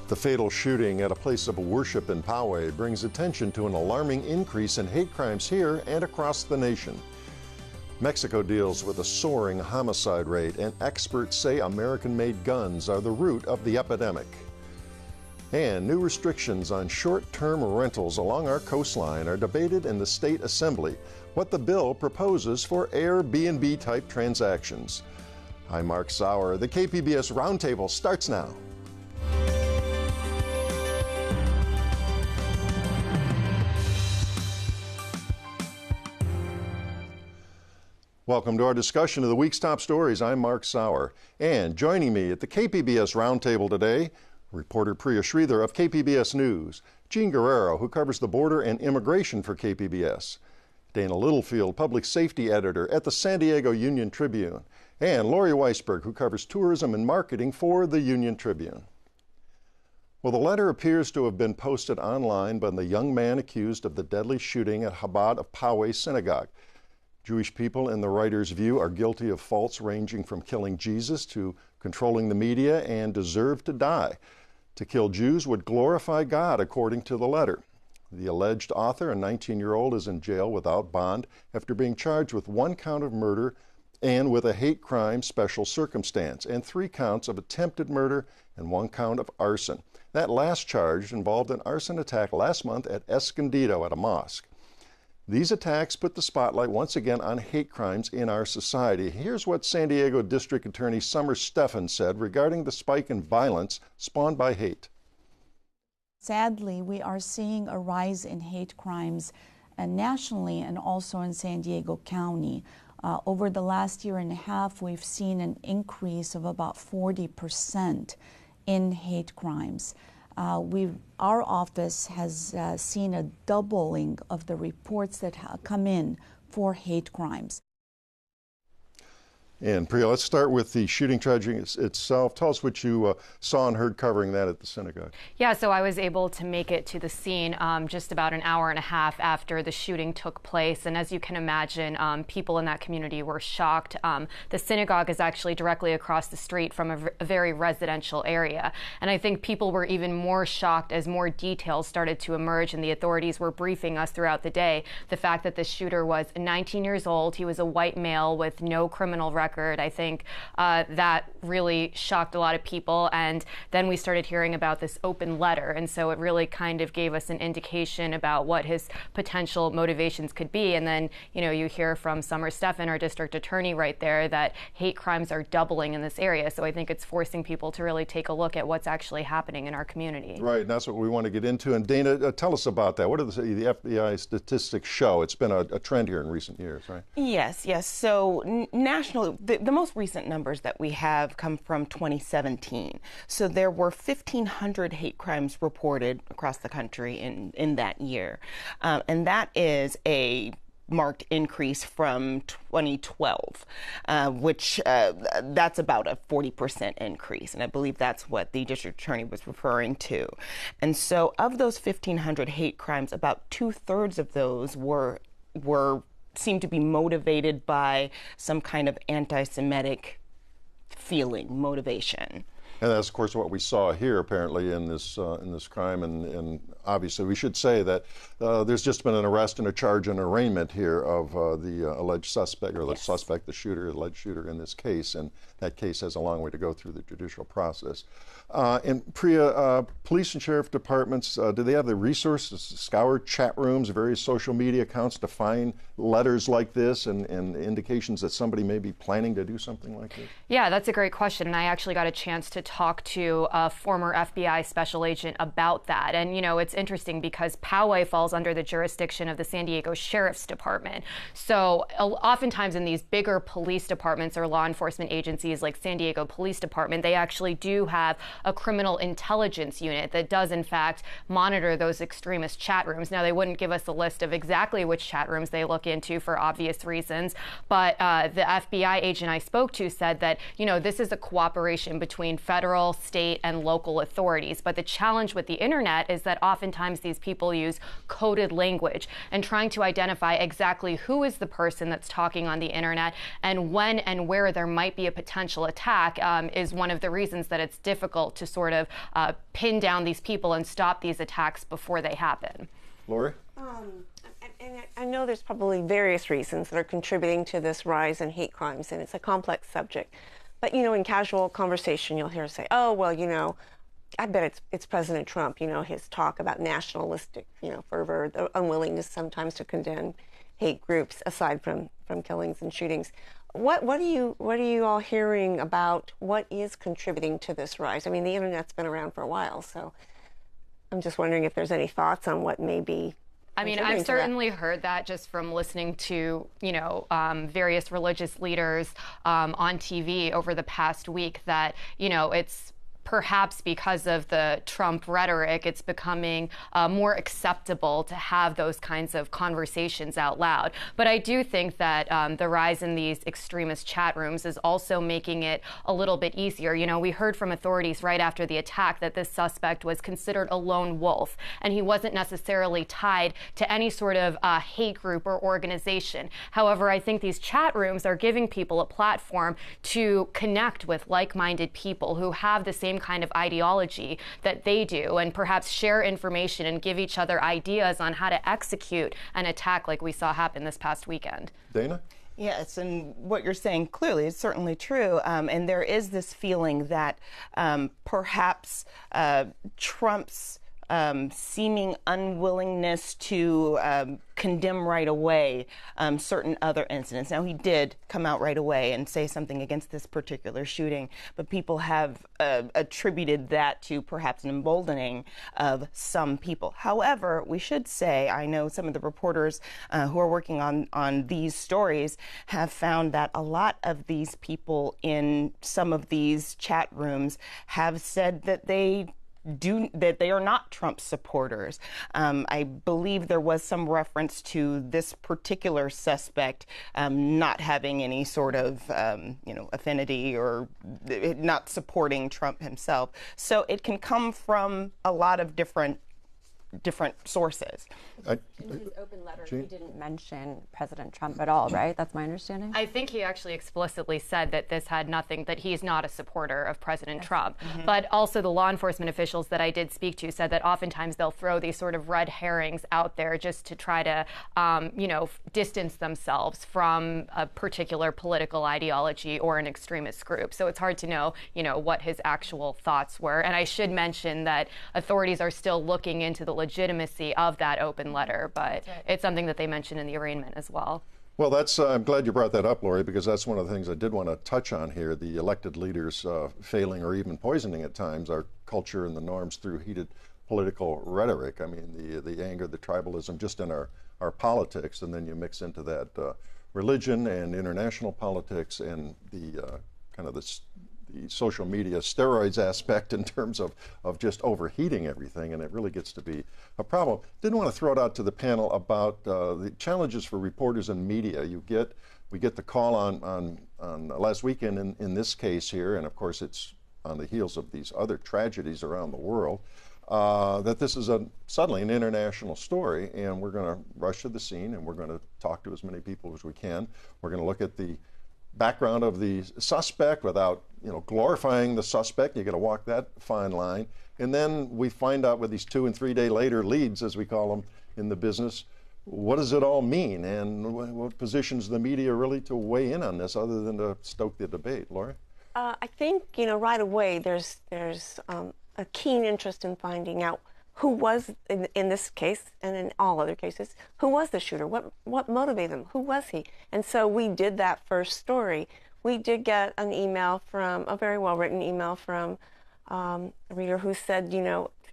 The fatal shooting at a place of worship in Poway brings attention to an alarming increase in hate crimes here and across the nation. Mexico deals with a soaring homicide rate, and experts say American-made guns are the root of the epidemic. And new restrictions on short-term rentals along our coastline are debated in the state assembly, what the bill proposes for Airbnb-type transactions. I'm Mark Sauer. The KPBS Roundtable starts now. Welcome to our discussion of the week's top stories. I'm Mark Sauer. And joining me at the KPBS Roundtable today, reporter Priya Sridhar of KPBS News, Gene Guerrero, who covers the border and immigration for KPBS, Dana Littlefield, public safety editor at the San Diego Union Tribune, and Lori Weisberg, who covers tourism and marketing for the Union Tribune. Well, the letter appears to have been posted online by the young man accused of the deadly shooting at Chabad of Poway synagogue. Jewish people, in the writer's view, are guilty of faults ranging from killing Jesus to controlling the media and deserve to die. To kill Jews would glorify God, according to the letter. The alleged author, a 19-year-old, is in jail without bond after being charged with 1 count of murder and with a hate crime special circumstance, and 3 counts of attempted murder and 1 count of arson. That last charge involved an arson attack last month at Escondido at a mosque. These attacks put the spotlight once again on hate crimes in our society. Here's what San Diego District Attorney Summer Stephan said regarding the spike in violence spawned by hate. Sadly, we are seeing a rise in hate crimes nationally and also in San Diego County. Over the last year and a half, we've seen an increase of about 40% in hate crimes. Our office has seen a doubling of the reports that come in for hate crimes. And Priya, let's start with the shooting tragedy itself. Tell us what you saw and heard covering that at the synagogue. Yeah, so I was able to make it to the scene just about an hour and a half after the shooting took place. And as you can imagine, people in that community were shocked. The synagogue is actually directly across the street from a very residential area. And I think people were even more shocked as more details started to emerge, and the authorities were briefing us throughout the day. The fact that the shooter was 19 years old, he was a white male with no criminal record. I think that really shocked a lot of people. And then we started hearing about this open letter. And so it really kind of gave us an indication about what his potential motivations could be. And then, you know, you hear from Summer Stephan, our district attorney right there, that hate crimes are doubling in this area. So I think it's forcing people to really take a look at what's actually happening in our community. Right, and that's what we want to get into. And Dana, tell us about that. What do the FBI statistics show? It's been a trend here in recent years, right? Yes. So nationally, the most recent numbers that we have come from 2017. So there were 1,500 hate crimes reported across the country in that year. And that is a marked increase from 2012, which that's about a 40% increase. And I believe that's what the district attorney was referring to. And so of those 1,500 hate crimes, about 2/3 of those seem to be motivated by some kind of anti-Semitic feeling, motivation. And that's, of course, what we saw here, apparently, in this crime. And obviously, we should say that there's just been an arrest and a charge and arraignment here of the alleged suspect, or the suspect, the alleged shooter in this case. And that case has a long way to go through the judicial process. And Priya, police and sheriff departments, do they have the resources to scour chat rooms, various social media accounts to find letters like this and indications that somebody may be planning to do something like this? Yeah, that's a great question. And I actually got a chance to talk to a former FBI special agent about that. And, you know, it's interesting because Poway falls under the jurisdiction of the San Diego Sheriff's Department. So oftentimes in these bigger police departments or law enforcement agencies like San Diego Police Department, they actually do have a criminal intelligence unit that does, in fact, monitor those extremist chat rooms. Now, they wouldn't give us a list of exactly which chat rooms they look into for obvious reasons, but the FBI agent I spoke to said that, you know, this is a cooperation between federal federal, state, and local authorities. But the challenge with the internet is that oftentimes these people use coded language, and trying to identify exactly who is the person that's talking on the internet and when and where there might be a potential attack is one of the reasons that it's difficult to sort of pin down these people and stop these attacks before they happen. Lori? And I know there's probably various reasons that are contributing to this rise in hate crimes, and it's a complex subject. But, you know, in casual conversation, you'll hear say, oh, well, you know, I bet it's President Trump, you know, his talk about nationalistic, you know, fervor, the unwillingness sometimes to condemn hate groups aside from killings and shootings. What are you all hearing about what is contributing to this rise? I mean, the internet's been around for a while, so I'm just wondering if there's any thoughts on what may be. I mean, I've certainly heard that just from listening to, you know, various religious leaders on TV over the past week that, you know, it's perhaps because of the Trump rhetoric, it's becoming more acceptable to have those kinds of conversations out loud. But I do think that the rise in these extremist chat rooms is also making it a little bit easier. You know, we heard from authorities right after the attack that this suspect was considered a lone wolf, and he wasn't necessarily tied to any sort of hate group or organization. However, I think these chat rooms are giving people a platform to connect with like-minded people who have the same kind of ideology that they do, and perhaps share information and give each other ideas on how to execute an attack like we saw happen this past weekend. Dana? Yes, and what you're saying clearly is certainly true. And there is this feeling that perhaps Trump's seeming unwillingness to condemn right away certain other incidents. Now, he did come out right away and say something against this particular shooting, but people have attributed that to perhaps an emboldening of some people. However, we should say, I know some of the reporters who are working on these stories have found that a lot of these people in some of these chat rooms have said that they are not Trump supporters. I believe there was some reference to this particular suspect not having any sort of affinity or not supporting Trump himself. So it can come from a lot of different sources. In his open letter, he didn't mention President Trump at all, right? That's my understanding. I think he actually explicitly said that this had nothing, that he's not a supporter of President Trump. Mm-hmm. But also the law enforcement officials that I did speak to said that oftentimes they'll throw these sort of red herrings out there just to try to, distance themselves from a particular political ideology or an extremist group. So it's hard to know, what his actual thoughts were. And I should mention that authorities are still looking into the legitimacy of that open letter, but it's something that they mentioned in the arraignment as well. Well, I'm glad you brought that up, Lori, because that's one of the things I did want to touch on here, the elected leaders failing or even poisoning at times our culture and the norms through heated political rhetoric. I mean, the anger, the tribalism just in our politics, and then you mix into that religion and international politics and the kind of the social media steroids aspect in terms of just overheating everything, and it really gets to be a problem. Didn't want to throw it out to the panel about the challenges for reporters and media. We get the call on last weekend in this case here, and of course it's on the heels of these other tragedies around the world, that this is suddenly an international story, and we're going to rush to the scene, and we're going to talk to as many people as we can. We're going to look at the background of the suspect without glorifying the suspect. You got to walk that fine line. And then we find out with these 2 and 3 day later leads, as we call them in the business, what does it all mean, and what positions the media really to weigh in on this other than to stoke the debate? Laura? I think right away there's a keen interest in finding out who was, in this case and in all other cases, who was the shooter? What motivated him? Who was he? And so we did that first story. We did get an email a very well-written email from a reader who said,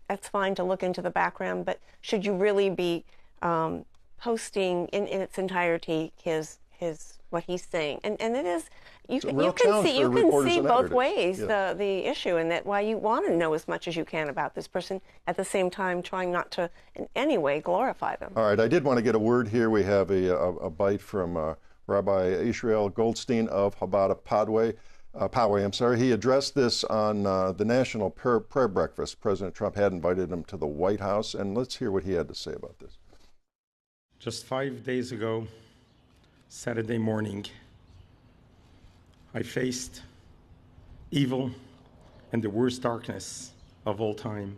that's fine to look into the background, but should you really be posting in its entirety what he's saying? And it is, you can see both ways the issue, and that why you want to know as much as you can about this person, at the same time trying not to in any way glorify them. All right, I did want to get a word here. We have a bite from Rabbi Israel Goldstein of Chabad of Poway. Poway, I'm sorry. He addressed this on the National Prayer Breakfast. President Trump had invited him to the White House, and let's hear what he had to say about this. Just 5 days ago, Saturday morning, I faced evil and the worst darkness of all time,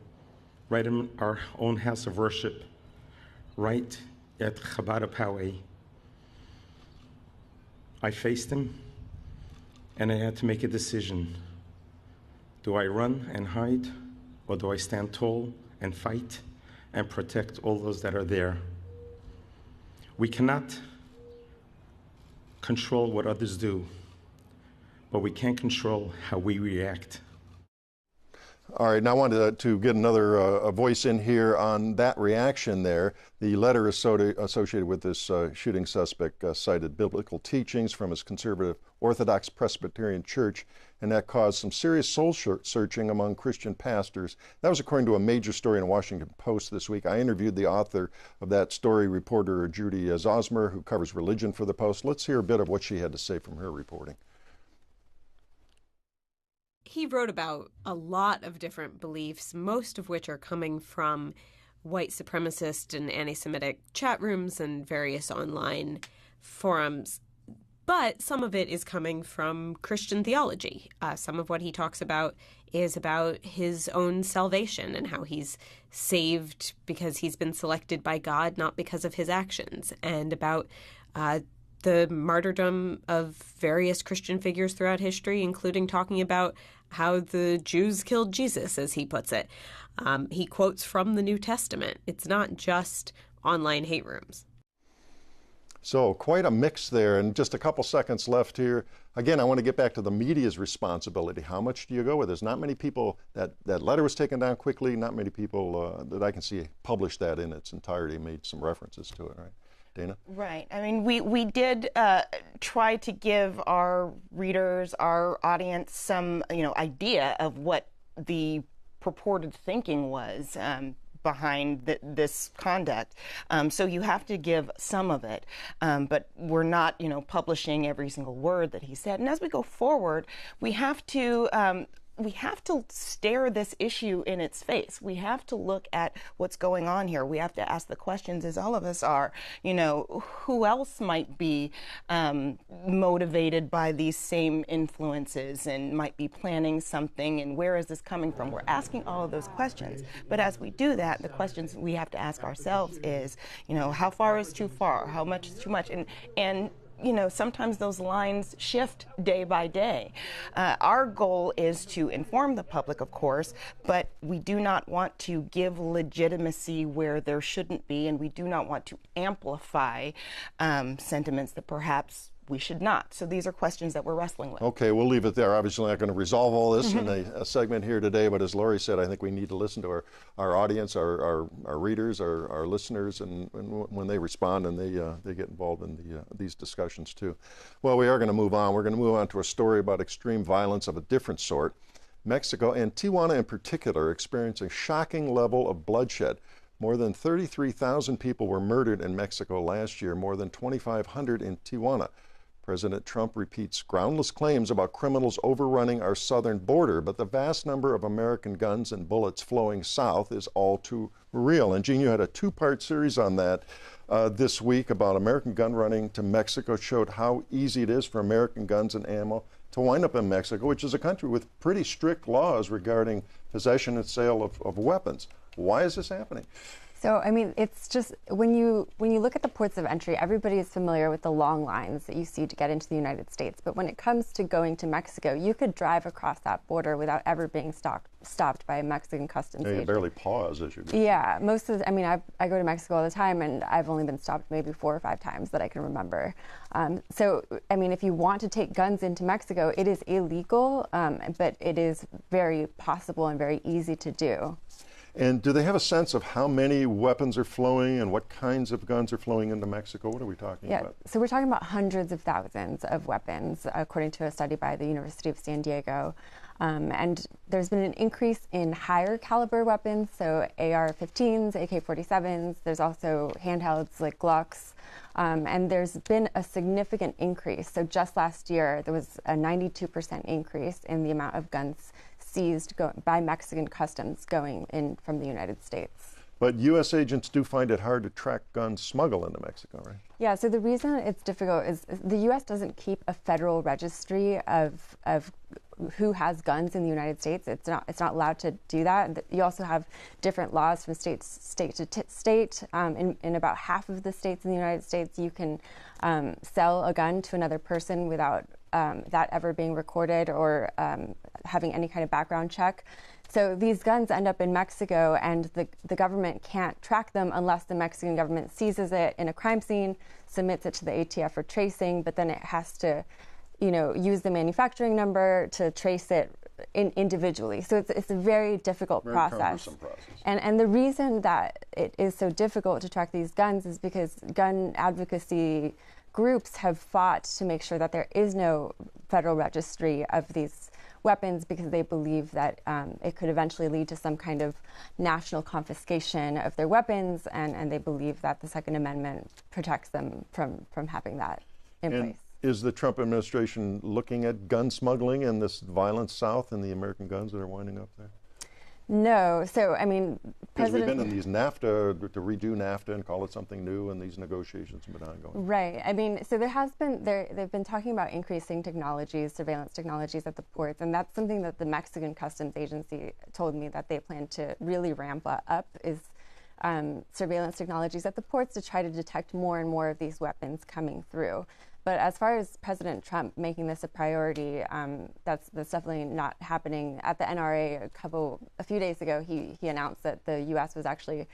right in our own house of worship, right at Chabad Poway. I faced him, and I had to make a decision. Do I run and hide, or do I stand tall and fight and protect all those that are there? We cannot control what others do, but we can control how we react. All right, now I wanted to get another voice in here on that reaction there. The letter associated with this shooting suspect cited biblical teachings from his conservative Orthodox Presbyterian church, and that caused some serious soul searching among Christian pastors. That was according to a major story in the Washington Post this week. I interviewed the author of that story, reporter Judy Zosmer, who covers religion for the Post. Let's hear a bit of what she had to say from her reporting. He wrote about a lot of different beliefs, most of which are coming from white supremacist and anti-Semitic chat rooms and various online forums. But some of it is coming from Christian theology. Some of what he talks about is about his own salvation and how he's saved because he's been selected by God, not because of his actions, and about the martyrdom of various Christian figures throughout history, including talking about how the Jews killed Jesus, as he puts it. He quotes from the New Testament. It's not just online hate rooms. So quite a mix there, and just a couple seconds left here. Again, I want to get back to the media's responsibility. How much do you go with this? Not many people, that letter was taken down quickly, not many people that I can see published that in its entirety, made some references to it, right? Dana? Right. I mean, we did try to give our readers, our audience, some idea of what the purported thinking was behind this conduct. So you have to give some of it, but we're not publishing every single word that he said. And as we go forward, we have to stare this issue in its face. We have to look at what's going on here. We have to ask the questions, as all of us are, who else might be motivated by these same influences and might be planning something, and where is this coming from? We're asking all of those questions. But as we do that, the questions we have to ask ourselves is, how far is too far? How much is too much? And sometimes those lines shift day by day. Our goal is to inform the public, of course, but we do not want to give legitimacy where there shouldn't be, and we do not want to amplify sentiments that perhaps we should not. So these are questions that we're wrestling with. Okay, we'll leave it there. Obviously not going to resolve all this in a segment here today, but as Lori said, I think we need to listen to our audience, our readers, our listeners, and when they respond and they get involved in these discussions too. Well, we are going to move on. We're going to move on to a story about extreme violence of a different sort. Mexico, and Tijuana in particular, experienced a shocking level of bloodshed. More than 33,000 people were murdered in Mexico last year, more than 2,500 in Tijuana. President Trump repeats groundless claims about criminals overrunning our southern border, but the vast number of American guns and bullets flowing south is all too real. And Gene, you had a two-part series on that this week about American gun running to Mexico. It showed how easy it is for American guns and ammo to wind up in Mexico, which is a country with pretty strict laws regarding possession and sale of weapons. Why is this happening? So, I mean, it's just when you look at the ports of entry, everybody is familiar with the long lines that you see to get into the United States. But when it comes to going to Mexico, you could drive across that border without ever being stopped by a Mexican customs agent. You barely pause as you go. Yeah, I go to Mexico all the time, and I've only been stopped maybe 4 or 5 times that I can remember. So, I mean, if you want to take guns into Mexico, it is illegal, but it is very possible and very easy to do. And do they have a sense of how many weapons are flowing and what kinds of guns are flowing into Mexico? What are we talking about? So we're talking about hundreds of thousands of weapons, according to a study by the University of San Diego. And there's been an increase in higher caliber weapons, so AR-15s, AK-47s. There's also handhelds like Glocks. And there's been a significant increase. So just last year, there was a 92% increase in the amount of guns seized by Mexican customs going in from the United States. But U.S. agents do find it hard to track gun smuggle into Mexico, right? Yeah, so the reason it's difficult is the U.S. doesn't keep a federal registry of who has guns in the United States. It's not allowed to do that. You also have different laws from state to state. In about half of the states in the United States, you can sell a gun to another person without that ever being recorded or having any kind of background check. So these guns end up in Mexico, and the government can't track them unless the Mexican government seizes it in a crime scene, submits it to the ATF for tracing, but then it has to, use the manufacturing number to trace it individually. So it's a very difficult process. And the reason that it is so difficult to track these guns is because gun advocacy groups have fought to make sure that there is no federal registry of these weapons, because they believe that it could eventually lead to some kind of national confiscation of their weapons, and they believe that the Second Amendment protects them from having that in place. Is the Trump administration looking at gun smuggling and this violence south and the American guns that are winding up there? No. So, I mean, because we've been in these NAFTA, to redo NAFTA and call it something new, and these negotiations have been ongoing. Right. I mean, so they've been talking about increasing technologies, surveillance technologies at the ports, and that's something that the Mexican Customs Agency told me that they plan to really ramp up is surveillance technologies at the ports to try to detect more and more of these weapons coming through. But as far as President Trump making this a priority, that's definitely not happening. At the NRA a few days ago, he announced that the U.S. was actually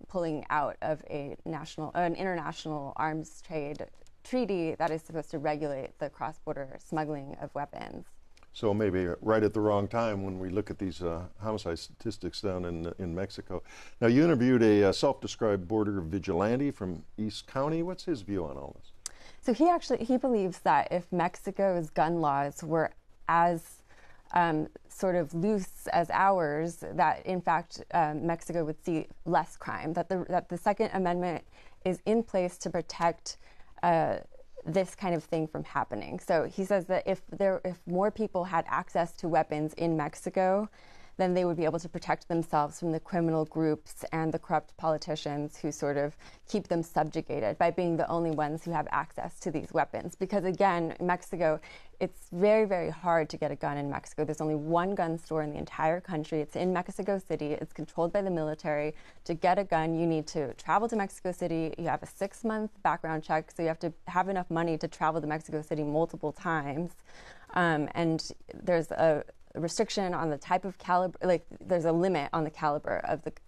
pulling out of an international arms trade treaty that is supposed to regulate the cross-border smuggling of weapons. So maybe right at the wrong time when we look at these homicide statistics down in Mexico. Now, you interviewed a self-described border vigilante from East County. What's his view on all this? So he believes that if Mexico's gun laws were as sort of loose as ours, that in fact Mexico would see less crime. That the Second Amendment is in place to protect this kind of thing from happening. So he says that if more people had access to weapons in Mexico, then they would be able to protect themselves from the criminal groups and the corrupt politicians who sort of keep them subjugated by being the only ones who have access to these weapons. Because again, Mexico, it's very, very hard to get a gun in Mexico. There's only one gun store in the entire country. It's in Mexico City. It's controlled by the military. To get a gun, you need to travel to Mexico City. You have a 6-month background check, so you have to have enough money to travel to Mexico City multiple times. And there's a restriction on the type of caliber, like there's a limit on the caliber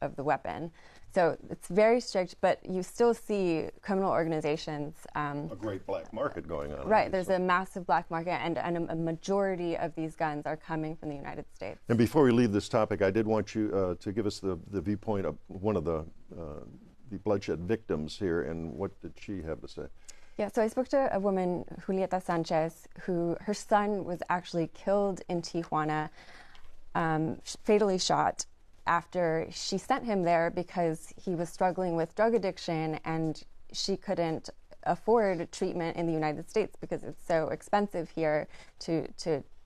of the weapon. So it's very strict, but you still see criminal organizations. A great black market going on. Right, there's a massive black market, and a majority of these guns are coming from the United States. And before we leave this topic, I did want you to give us the viewpoint of one of the bloodshed victims here, and what did she have to say? Yeah, so I spoke to a woman, Julieta Sanchez, her son was actually killed in Tijuana, fatally shot, after she sent him there because he was struggling with drug addiction and she couldn't afford treatment in the United States because it's so expensive here to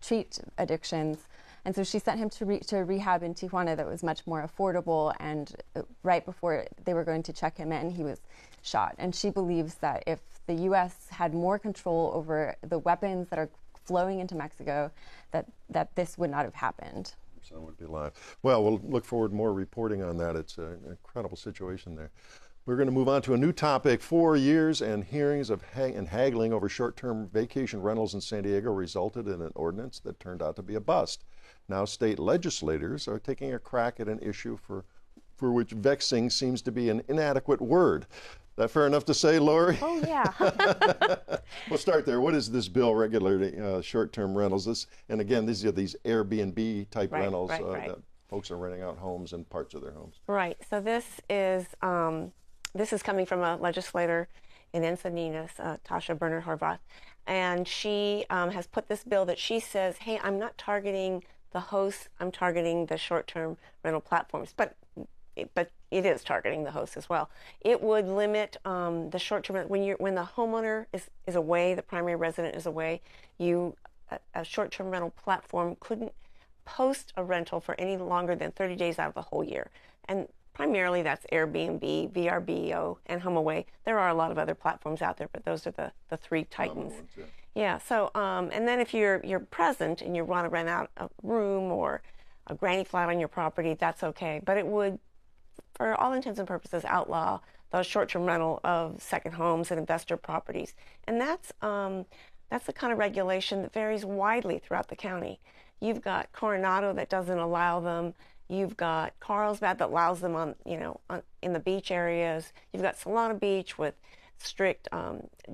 treat addictions. And so she sent him to rehab in Tijuana that was much more affordable, and right before they were going to check him in, he was shot. And she believes that if the U.S. had more control over the weapons that are flowing into Mexico, that this would not have happened. So would be alive. Well, we'll look forward to more reporting on that. It's an incredible situation there. We're going to move on to a new topic. 4 years and hearings of haggling over short-term vacation rentals in San Diego resulted in an ordinance that turned out to be a bust. Now state legislators are taking a crack at an issue for which vexing seems to be an inadequate word. That fair enough to say, Lori? Oh, yeah. We'll start there. What is this bill regulating short-term rentals? And again, these are these Airbnb type rentals that folks are renting out homes and parts of their homes. Right. So this is coming from a legislator in Encinitas, Tasha Bernard Horvath, and she has put this bill that she says, hey, I'm not targeting the hosts, I'm targeting the short-term rental platforms, but it is targeting the hosts as well. It would limit the short-term when the homeowner is away, the primary resident is away. A short-term rental platform couldn't post a rental for any longer than 30 days out of the whole year, and primarily that's Airbnb, VRBO, and HomeAway. There are a lot of other platforms out there, but those are the three titans. Ones, yeah. So and then if you're present and you want to rent out a room or a granny flat on your property, that's okay. But it would, for all intents and purposes, outlaw the short-term rental of second homes and investor properties. And that's the kind of regulation that varies widely throughout the county. You've got Coronado that doesn't allow them. You've got Carlsbad that allows them in the beach areas. You've got Solana Beach with strict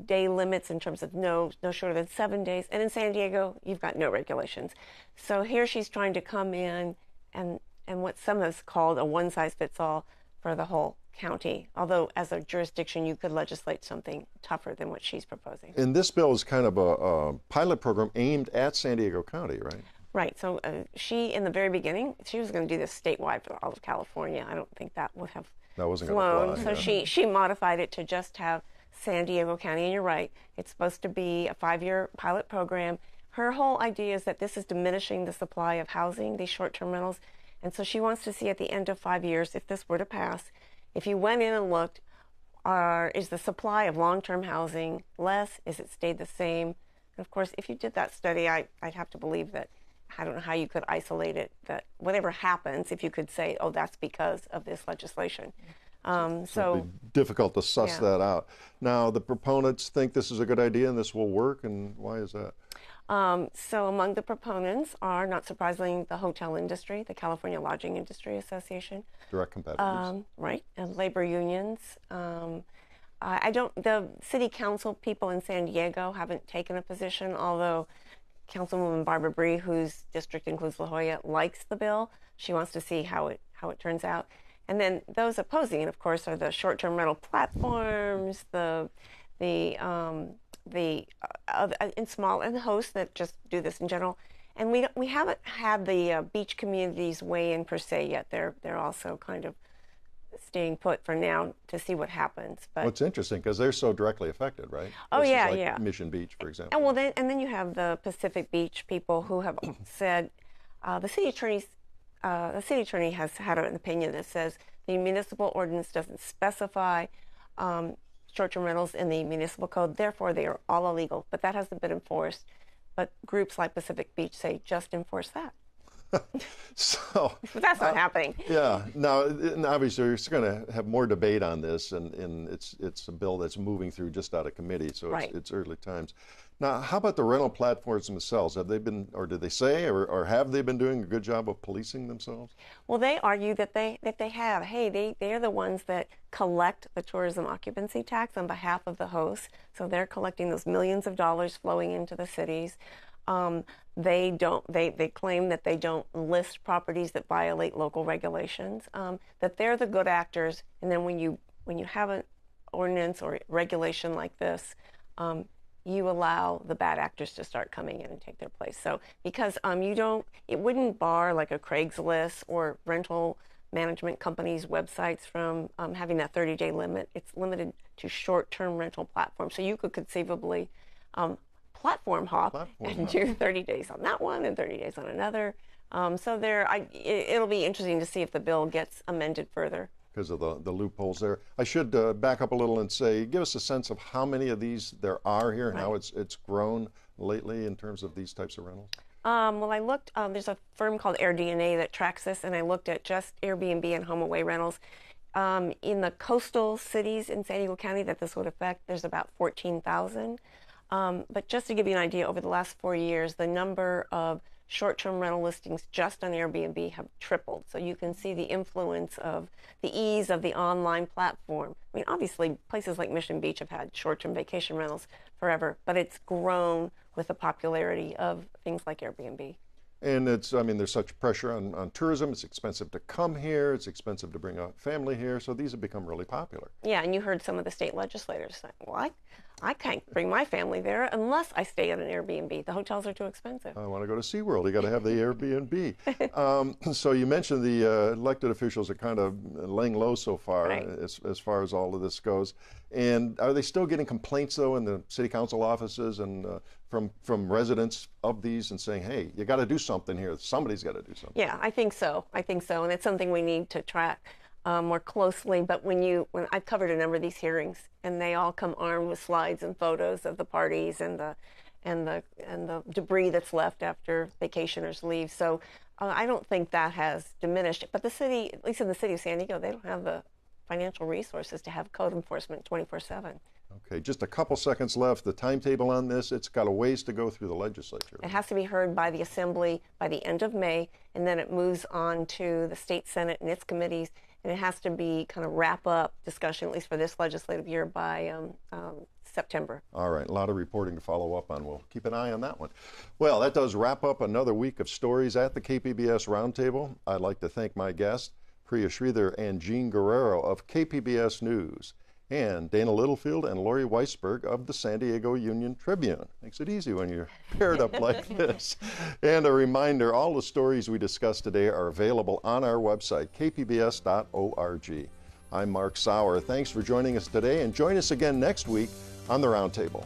day limits in terms of no shorter than 7 days. And in San Diego, you've got no regulations. So here she's trying to come in and what some have called a one-size-fits-all for the whole county. Although as a jurisdiction, you could legislate something tougher than what she's proposing. And this bill is kind of a pilot program aimed at San Diego County, right? Right. So she, in the very beginning, she was going to do this statewide for all of California. I don't think that would have flown. So she modified it to just have San Diego County. And you're right. It's supposed to be a 5-year pilot program. Her whole idea is that this is diminishing the supply of housing, these short-term rentals. And so she wants to see at the end of 5 years, if this were to pass, if you went in and looked, is the supply of long-term housing less? Is it stayed the same? And of course, if you did that study, I'd have to believe that, I don't know how you could isolate it, that whatever happens, if you could say, oh, that's because of this legislation. So it'd be difficult to suss that out. Now, the proponents think this is a good idea and this will work, and why is that? So among the proponents are, not surprisingly, the hotel industry, the California Lodging Industry Association. Direct competitors. Right, and labor unions. The city council people in San Diego haven't taken a position, although Councilwoman Barbara Bree, whose district includes La Jolla, likes the bill. She wants to see how it turns out. And then those opposing it, of course, are the short-term rental platforms, and the hosts that just do this in general. And we haven't had the beach communities weigh in per se yet. They're also kind of staying put for now to see what happens. But it's interesting because they're so directly affected, right? Oh, this yeah, is like yeah. Mission Beach, for example. And then you have the Pacific Beach people who have said the city attorney has had an opinion that says the municipal ordinance doesn't specify short-term rentals in the municipal code, therefore they are all illegal. But that hasn't been enforced. But groups like Pacific Beach say just enforce that. So but that's not happening. Yeah. Now, obviously, we're going to have more debate on this, and it's a bill that's moving through just out of committee, so it's early times. Now, how about the rental platforms themselves? Have they been, or did they say, or have they been doing a good job of policing themselves? Well, they argue that they have. Hey, they're the ones that collect the tourism occupancy tax on behalf of the hosts, so they're collecting those millions of dollars flowing into the cities. They claim that they don't list properties that violate local regulations, that they're the good actors, and then when you have an ordinance or regulation like this, you allow the bad actors to start coming in and take their place. So because it wouldn't bar like a Craigslist or rental management companies' websites from having that 30-day limit. It's limited to short-term rental platforms. So you could conceivably platform hop and do 30 days on that one and 30 days on another. It'll be interesting to see if the bill gets amended further. Because of the loopholes there. I should back up a little and say, give us a sense of how many of these there are here and how it's grown lately in terms of these types of rentals. Well, I looked, there's a firm called AirDNA that tracks this, and I looked at just Airbnb and HomeAway rentals. In the coastal cities in San Diego County that this would affect, there's about 14,000. But just to give you an idea, over the last 4 years, the number of short-term rental listings just on Airbnb have tripled. So you can see the influence of the ease of the online platform. I mean, obviously, places like Mission Beach have had short-term vacation rentals forever, but it's grown with the popularity of things like Airbnb. And it's, I mean, there's such pressure on tourism. It's expensive to come here. It's expensive to bring a family here. So these have become really popular. Yeah, and you heard some of the state legislators say, well, I can't bring my family there unless I stay at an Airbnb. The hotels are too expensive. I want to go to SeaWorld. You got to have the Airbnb. So you mentioned the elected officials are kind of laying low so far, Right. as far as all of this goes. And are they still getting complaints, though, in the city council offices and from residents of these and saying, hey, you got to do something here. Somebody's got to do something. Yeah, I think so. And it's something we need to track more closely. But when I've covered a number of these hearings, and they all come armed with slides and photos of the parties and the debris that's left after vacationers leave. So I don't think that has diminished. But the city, at least in the city of San Diego, they don't have the financial resources to have code enforcement 24/7. Okay, just a couple seconds left. The timetable on this, it's got a ways to go through the legislature. It has to be heard by the Assembly by the end of May, and then it moves on to the State Senate and its committees, and it has to be kind of wrap up discussion, at least for this legislative year, by September. All right, a lot of reporting to follow up on. We'll keep an eye on that one. Well, that does wrap up another week of stories at the KPBS Roundtable. I'd like to thank my guests, Priya Sridhar and Jean Guerrero of KPBS News, and Dana Littlefield and Lori Weisberg of the San Diego Union Tribune. Makes it easy when you're paired up like this. And a reminder, all the stories we discussed today are available on our website, kpbs.org. I'm Mark Sauer. Thanks for joining us today, and join us again next week on the Roundtable.